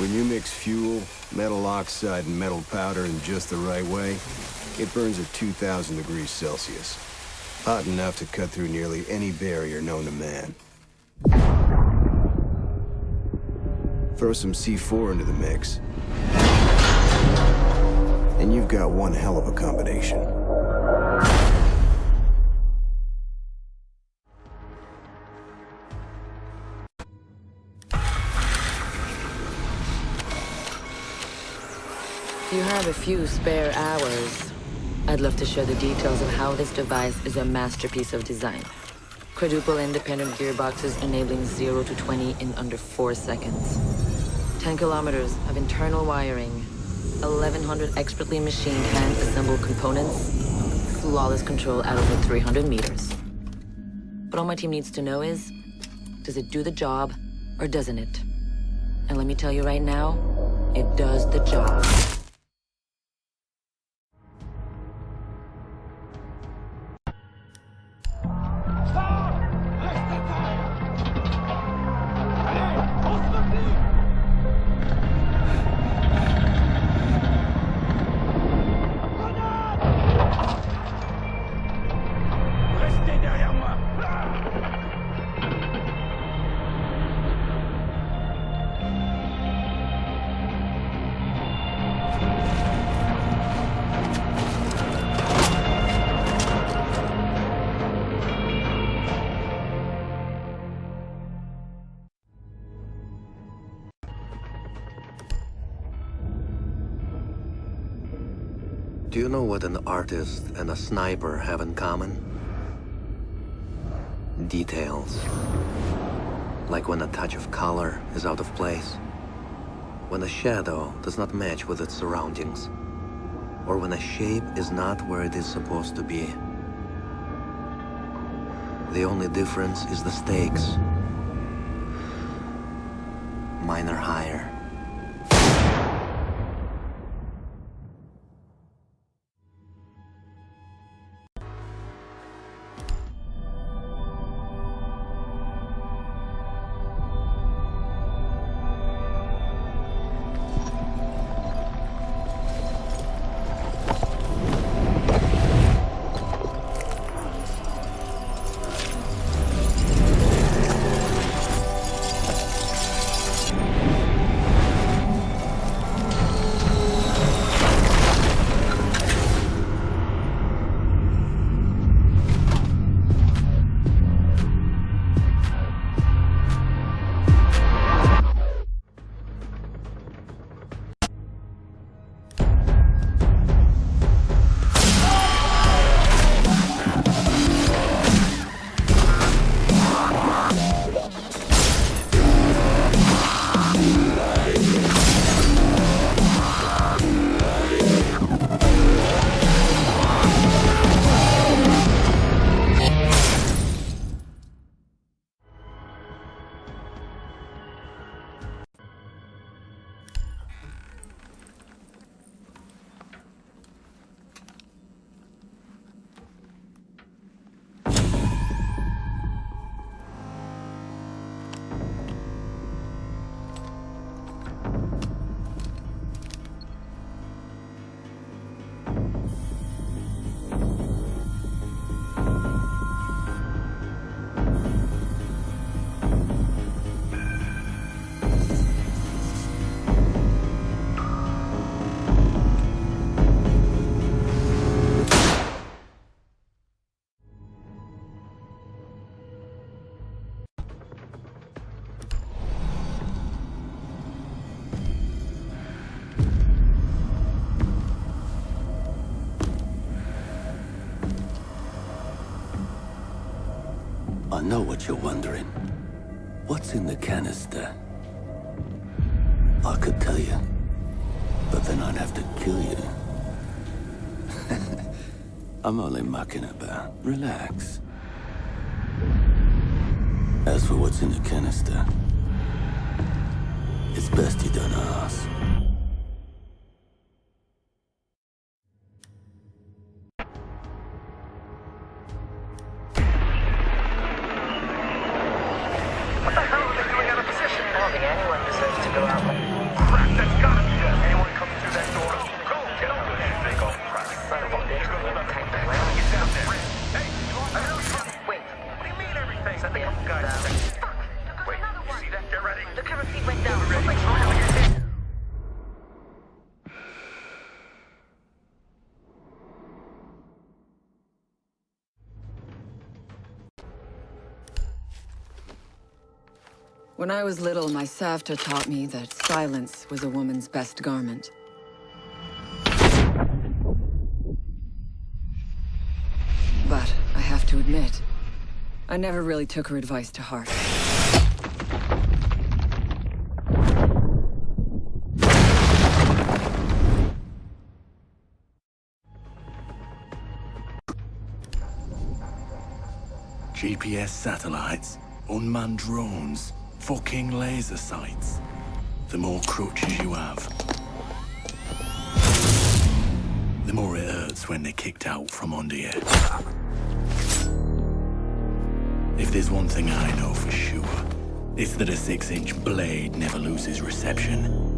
When you mix fuel, metal oxide, and metal powder in just the right way, it burns at 2,000 degrees Celsius. Hot enough to cut through nearly any barrier known to man. Throw some C4 into the mix, and you've got one hell of a combination. If you have a few spare hours, I'd love to share the details of how this device is a masterpiece of design. Quadruple independent gearboxes enabling 0 to 20 in under 4 seconds. 10 kilometers of internal wiring, 1,100 expertly machined hand-assembled components, flawless control at over 300 meters. But all my team needs to know is, does it do the job or doesn't it? And let me tell you right now, it does the job. Do you know what an artist and a sniper have in common? Details. Like when a touch of color is out of place, when a shadow does not match with its surroundings, or when a shape is not where it is supposed to be. The only difference is the stakes. Mine are higher. I know what you're wondering. What's in the canister? I could tell you, but then I'd have to kill you. I'm only mucking about. Relax. As for what's in the canister, it's best you don't ask. What the hell are they doing out of position? I don't think anyone deserves to go out like When I was little, my Savta taught me that silence was a woman's best garment. But I have to admit, I never really took her advice to heart. GPS satellites, unmanned drones, fucking laser sights. The more crutches you have, the more it hurts when they're kicked out from under you. If there's one thing I know for sure, it's that a 6-inch blade never loses reception.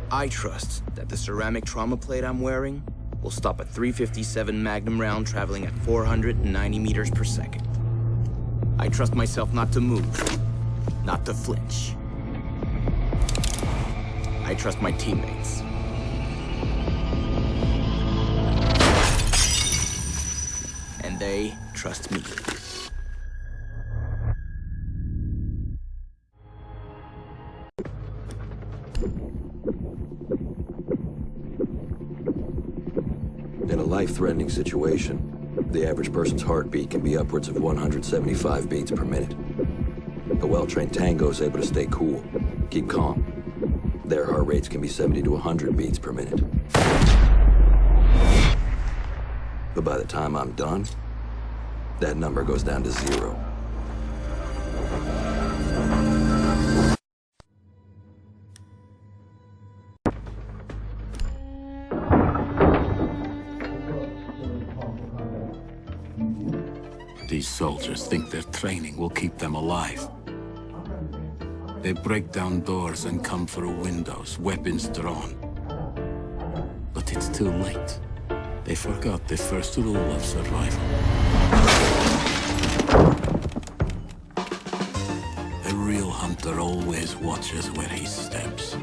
I trust that the ceramic trauma plate I'm wearing will stop a .357 Magnum round traveling at 490 meters per second. I trust myself not to move, not to flinch. I trust my teammates. And they trust me. In a life-threatening situation, the average person's heartbeat can be upwards of 175 beats per minute. A well-trained tango is able to stay cool, keep calm. Their heart rates can be 70 to 100 beats per minute. But by the time I'm done, that number goes down to 0. These soldiers think their training will keep them alive. They break down doors and come through windows, weapons drawn. But it's too late. They forgot the first rule of survival. A real hunter always watches where he steps.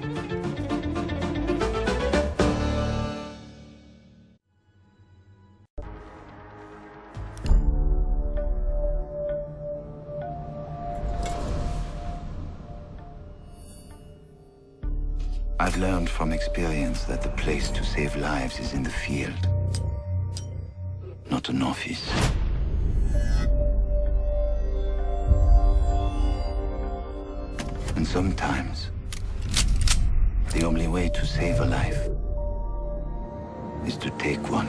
I've learned from experience that the place to save lives is in the field, not an office. And sometimes, the only way to save a life is to take one.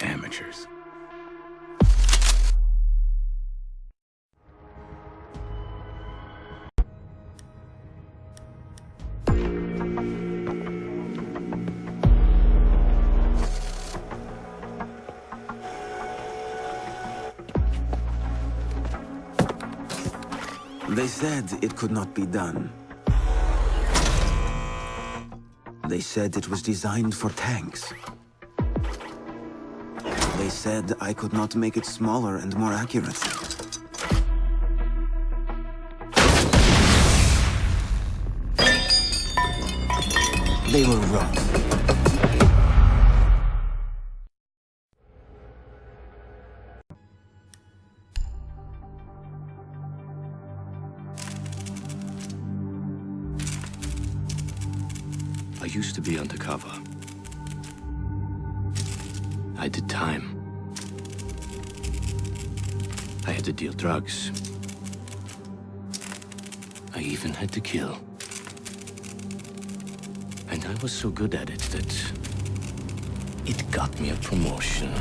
Amateurs. They said it could not be done. They said it was designed for tanks. They said I could not make it smaller and more accurate. They were wrong. I used to be undercover. I did time. I had to deal drugs. I even had to kill. And I was so good at it that it got me a promotion.